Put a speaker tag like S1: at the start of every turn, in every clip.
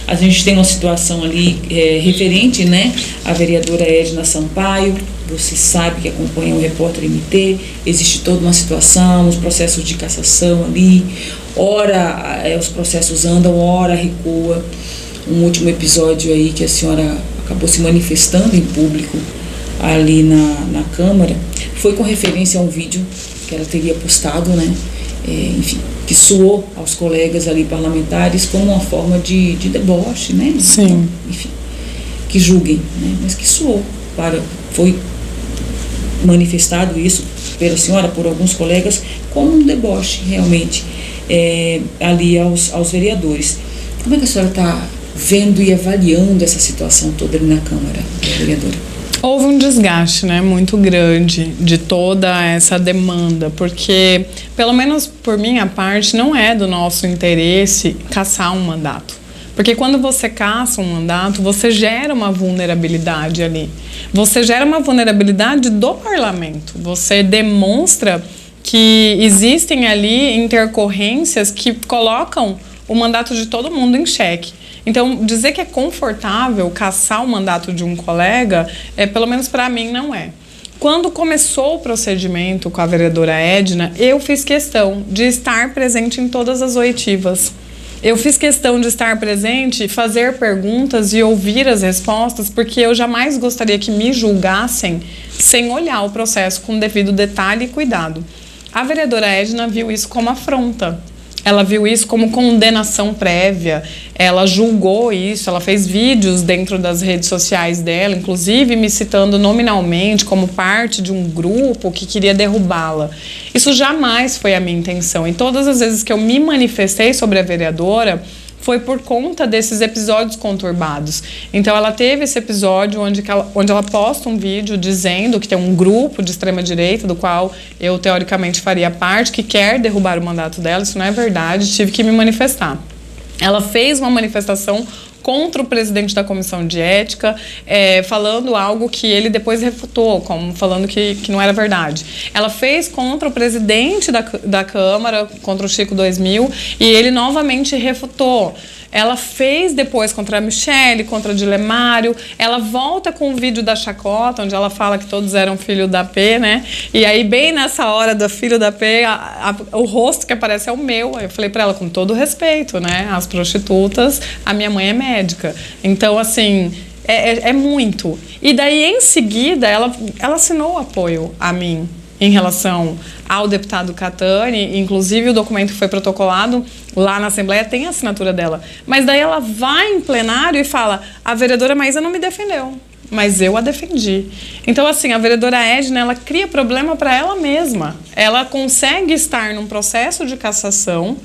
S1: A gente tem uma situação ali referente, né, à vereadora Edna Sampaio. Você sabe que acompanha o Repórter MT, existe toda uma situação, os processos de cassação ali, ora os processos andam, ora recua. Um último episódio aí que a senhora acabou se manifestando em público ali na Câmara, foi com referência a um vídeo que ela teria postado, né? Enfim, que soou aos colegas ali parlamentares como uma forma de deboche, né?
S2: Sim.
S1: Então, enfim, que julguem, né? Mas que soou foi manifestado isso pela senhora, por alguns colegas, como um deboche realmente ali aos vereadores. Como é que a senhora está vendo e avaliando essa situação toda ali na Câmara, vereadora?
S2: Houve um desgaste, né, muito grande de toda essa demanda, porque, pelo menos por minha parte, não é do nosso interesse cassar um mandato. Porque quando você caça um mandato, você gera uma vulnerabilidade ali. Você gera uma vulnerabilidade do parlamento. Você demonstra que existem ali intercorrências que colocam o mandato de todo mundo em xeque. Então, dizer que é confortável cassar o mandato de um colega, pelo menos para mim, não é. Quando começou o procedimento com a vereadora Edna, eu fiz questão de estar presente em todas as oitivas. Eu fiz questão de estar presente, fazer perguntas e ouvir as respostas, porque eu jamais gostaria que me julgassem sem olhar o processo com devido detalhe e cuidado. A vereadora Edna viu isso como afronta. Ela viu isso como condenação prévia, ela julgou isso, ela fez vídeos dentro das redes sociais dela, inclusive me citando nominalmente como parte de um grupo que queria derrubá-la. Isso jamais foi a minha intenção. E todas as vezes que eu me manifestei sobre a vereadora, foi por conta desses episódios conturbados. Então ela teve esse episódio onde ela posta um vídeo dizendo que tem um grupo de extrema-direita, do qual eu teoricamente faria parte, que quer derrubar o mandato dela. Isso não é verdade, tive que me manifestar. Ela fez uma manifestação contra o presidente da Comissão de Ética, falando algo que ele depois refutou, como falando que não era verdade. Ela fez contra o presidente da Câmara, contra o Chico 2000, e ele novamente refutou. Ela fez depois contra a Michele, contra a Dilemário. Ela volta com o vídeo da chacota, onde ela fala que todos eram filho da P, né? E aí, bem nessa hora do filho da P, o rosto que aparece é o meu. Aí eu falei pra ela, com todo respeito, né? As prostitutas, a minha mãe é médica. Então, assim, é muito. E daí, em seguida, ela assinou o apoio a mim em relação ao deputado Catani, inclusive o documento que foi protocolado lá na Assembleia tem a assinatura dela. Mas daí ela vai em plenário e fala, a vereadora Maísa não me defendeu, mas eu a defendi. Então, assim, a vereadora Edna, ela cria problema para ela mesma. Ela consegue estar num processo de cassação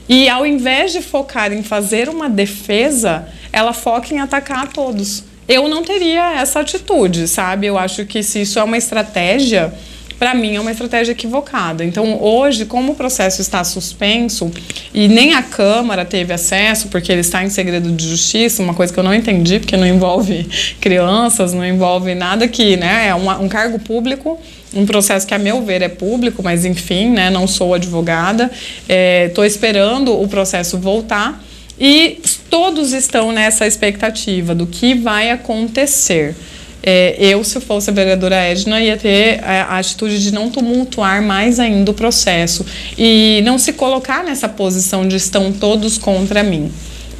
S2: e, ao invés de focar em fazer uma defesa, ela foca em atacar a todos. Eu não teria essa atitude, sabe? Eu acho que se isso é uma estratégia, para mim é uma estratégia equivocada. Então, hoje, como o processo está suspenso e nem a Câmara teve acesso, porque ele está em segredo de justiça, uma coisa que eu não entendi, porque não envolve crianças, não envolve nada que, né, é um cargo público, um processo que, a meu ver, é público, mas enfim, né, não sou advogada, estou esperando o processo voltar e todos estão nessa expectativa do que vai acontecer. Eu, se fosse a vereadora Edna, ia ter a atitude de não tumultuar mais ainda o processo e não se colocar nessa posição de estão todos contra mim,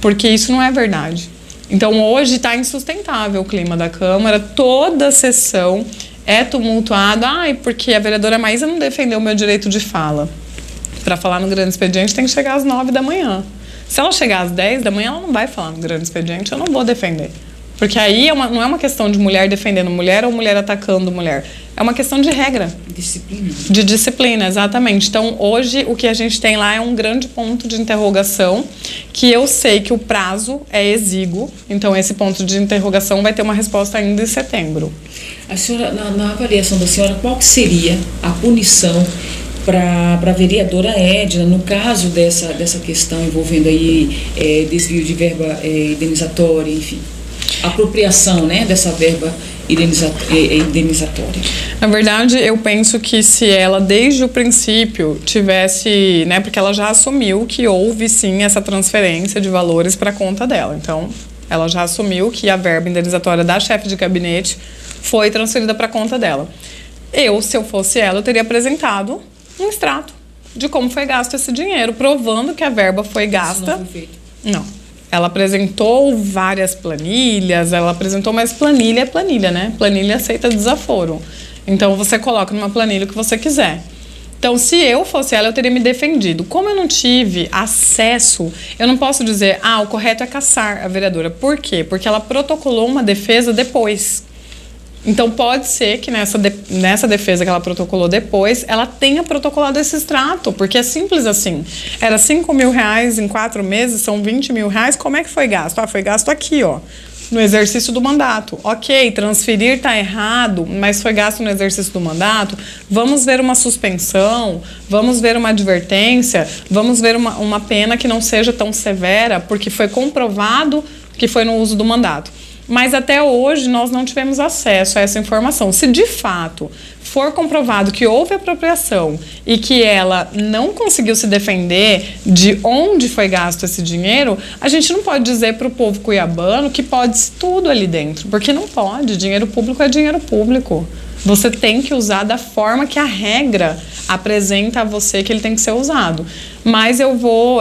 S2: porque isso não é verdade. Então, hoje está insustentável o clima da Câmara, toda a sessão é tumultuada, porque a vereadora Maísa não defendeu o meu direito de fala. Para falar no grande expediente tem que chegar às 9 da manhã. Se ela chegar às 10 da manhã, ela não vai falar no grande expediente, eu não vou defender. Porque aí não é uma questão de mulher defendendo mulher ou mulher atacando mulher. É uma questão de regra.
S1: Disciplina.
S2: De disciplina, exatamente. Então, hoje, o que a gente tem lá é um grande ponto de interrogação, que eu sei que o prazo é exíguo. Então, esse ponto de interrogação vai ter uma resposta ainda em setembro.
S1: A senhora, na avaliação da senhora, qual que seria a punição para a vereadora Edna, no caso dessa questão envolvendo aí desvio de verba indenizatória, enfim? apropriação, né, dessa verba indenizatória?
S2: Na verdade, eu penso que se ela, desde o princípio, tivesse, né, porque ela já assumiu que houve sim essa transferência de valores para a conta dela. Então, ela já assumiu que a verba indenizatória da chefe de gabinete foi transferida para a conta dela. Se eu fosse ela, eu teria apresentado um extrato de como foi gasto esse dinheiro, provando que a verba foi gasta.
S1: Isso não foi feito.
S2: Não. Ela apresentou várias planilhas, mas planilha é planilha, né? Planilha aceita desaforo. Então, você coloca numa planilha o que você quiser. Então, se eu fosse ela, eu teria me defendido. Como eu não tive acesso, eu não posso dizer, o correto é caçar a vereadora. Por quê? Porque ela protocolou uma defesa depois. Então, pode ser que nessa defesa que ela protocolou depois, ela tenha protocolado esse extrato, porque é simples assim. Era R$5.000 em 4 meses, são R$20.000. Como é que foi gasto? Foi gasto aqui, no exercício do mandato. Ok, transferir está errado, mas foi gasto no exercício do mandato. Vamos ver uma suspensão, vamos ver uma advertência, vamos ver uma pena que não seja tão severa, porque foi comprovado que foi no uso do mandato. Mas até hoje nós não tivemos acesso a essa informação. Se de fato for comprovado que houve apropriação e que ela não conseguiu se defender de onde foi gasto esse dinheiro, a gente não pode dizer para o povo cuiabano que pode tudo ali dentro, porque não pode. Dinheiro público é dinheiro público. Você tem que usar da forma que a regra apresenta a você que ele tem que ser usado. Mas eu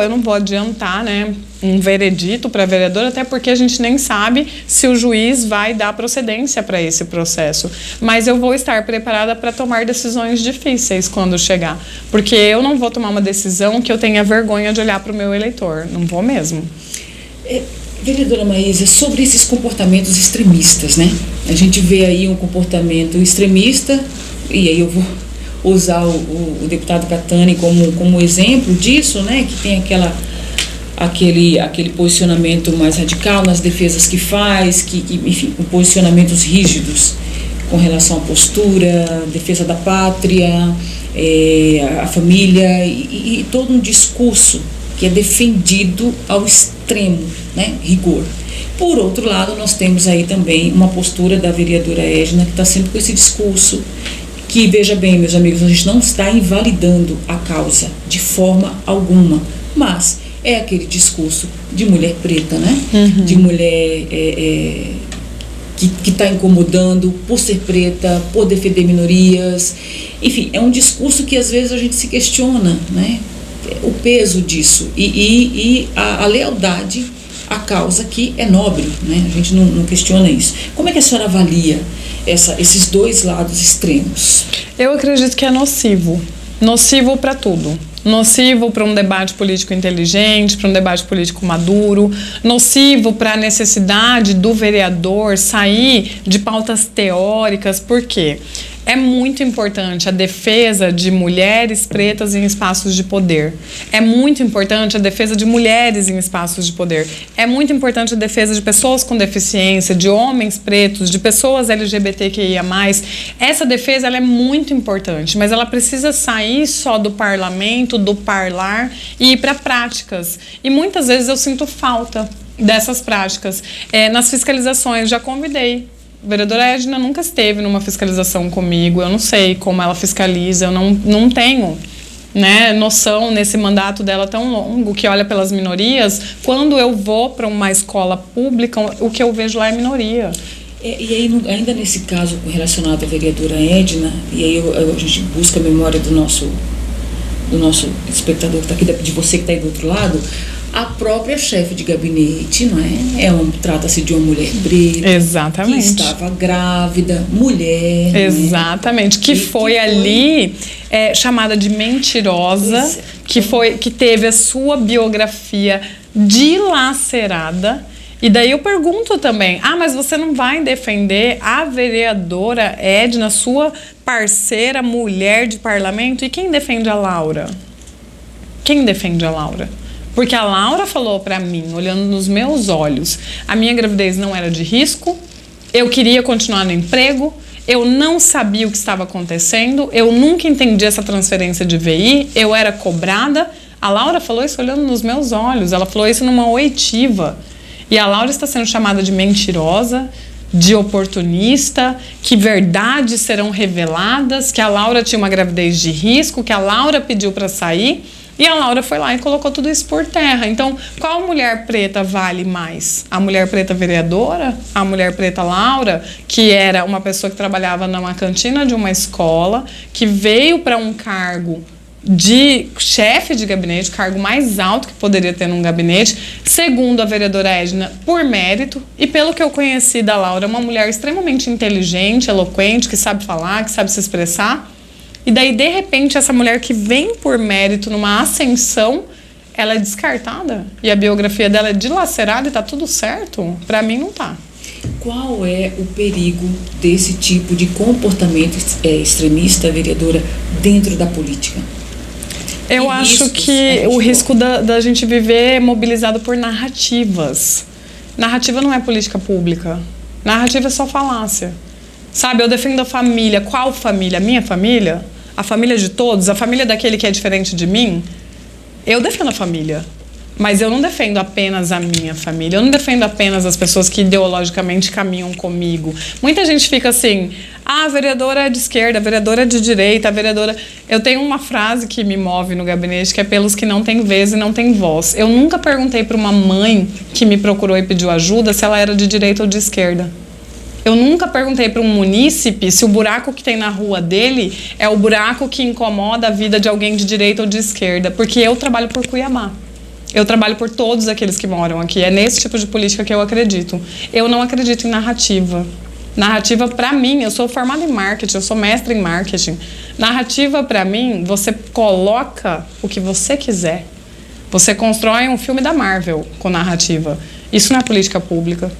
S2: não vou adiantar, né, um veredito para a vereadora, até porque a gente nem sabe se o juiz vai dar procedência para esse processo. Mas eu vou estar preparada para tomar decisões difíceis quando chegar. Porque eu não vou tomar uma decisão que eu tenha vergonha de olhar para o meu eleitor. Não vou mesmo.
S1: Vereadora Maísa, sobre esses comportamentos extremistas, né? A gente vê aí um comportamento extremista, e aí eu vou usar o deputado Catani como exemplo disso, né? Que tem aquele posicionamento mais radical nas defesas que faz, enfim, com posicionamentos rígidos com relação à postura, defesa da pátria, a família e todo um discurso que é defendido ao extremo, né, rigor. Por outro lado, nós temos aí também uma postura da vereadora Edna, que está sempre com esse discurso, que, veja bem, meus amigos, a gente não está invalidando a causa de forma alguma, mas é aquele discurso de mulher preta, né? Uhum. De mulher que está incomodando por ser preta, por defender minorias. Enfim, é um discurso que às vezes a gente se questiona, né? O peso disso e a lealdade à causa que é nobre, né? A gente não questiona isso. Como é que a senhora avalia esses dois lados extremos?
S2: Eu acredito que é nocivo para tudo. Nocivo para um debate político inteligente, para um debate político maduro, nocivo para a necessidade do vereador sair de pautas teóricas. Por quê? É muito importante a defesa de mulheres pretas em espaços de poder. É muito importante a defesa de mulheres em espaços de poder. É muito importante a defesa de pessoas com deficiência, de homens pretos, de pessoas LGBTQIA+. Essa defesa ela é muito importante, mas ela precisa sair só do parlamento, do parlar e ir para práticas. E muitas vezes eu sinto falta dessas práticas. Nas fiscalizações, já convidei. A vereadora Edna nunca esteve numa fiscalização comigo, eu não sei como ela fiscaliza, eu não tenho, né, noção nesse mandato dela tão longo, que olha pelas minorias. Quando eu vou para uma escola pública, o que eu vejo lá é minoria.
S1: E aí, ainda nesse caso relacionado à vereadora Edna, e aí a gente busca a memória do nosso espectador que está aqui, de você que está aí do outro lado, a própria chefe de gabinete, não é? Trata-se de uma mulher preta.
S2: Exatamente.
S1: Que estava grávida, mulher.
S2: Exatamente. Que foi ali chamada de mentirosa, que teve a sua biografia dilacerada. E daí eu pergunto também, mas você não vai defender a vereadora Edna, sua parceira, mulher de parlamento? E quem defende a Laura? Quem defende a Laura? Porque a Laura falou pra mim, olhando nos meus olhos, a minha gravidez não era de risco, eu queria continuar no emprego, eu não sabia o que estava acontecendo, eu nunca entendi essa transferência de VI, eu era cobrada. A Laura falou isso olhando nos meus olhos, ela falou isso numa oitiva. E a Laura está sendo chamada de mentirosa, de oportunista, que verdades serão reveladas, que a Laura tinha uma gravidez de risco, que a Laura pediu para sair. E a Laura foi lá e colocou tudo isso por terra. Então, qual mulher preta vale mais? A mulher preta vereadora? A mulher preta Laura, que era uma pessoa que trabalhava numa cantina de uma escola, que veio para um cargo de chefe de gabinete, cargo mais alto que poderia ter num gabinete, segundo a vereadora Edna, por mérito. E pelo que eu conheci da Laura, uma mulher extremamente inteligente, eloquente, que sabe falar, que sabe se expressar. E daí, de repente, essa mulher que vem por mérito numa ascensão, ela é descartada. E a biografia dela é dilacerada e tá tudo certo? Pra mim, não tá.
S1: Qual é o perigo desse tipo de comportamento extremista, vereadora, dentro da política?
S2: Eu acho que o risco da gente viver é mobilizado por narrativas. Narrativa não é política pública. Narrativa é só falácia. Sabe, eu defendo a família. Qual família? A minha família? A família de todos? A família daquele que é diferente de mim? Eu defendo a família. Mas eu não defendo apenas a minha família. Eu não defendo apenas as pessoas que ideologicamente caminham comigo. Muita gente fica assim, a vereadora é de esquerda, a vereadora é de direita, a vereadora... Eu tenho uma frase que me move no gabinete, que é pelos que não têm vez e não têm voz. Eu nunca perguntei para uma mãe que me procurou e pediu ajuda se ela era de direita ou de esquerda. Eu nunca perguntei para um munícipe se o buraco que tem na rua dele é o buraco que incomoda a vida de alguém de direita ou de esquerda, porque eu trabalho por Cuiabá. Eu trabalho por todos aqueles que moram aqui. É nesse tipo de política que eu acredito. Eu não acredito em narrativa. Narrativa, para mim, eu sou formada em marketing, eu sou mestre em marketing. Narrativa, para mim, você coloca o que você quiser. Você constrói um filme da Marvel com narrativa. Isso não é política pública.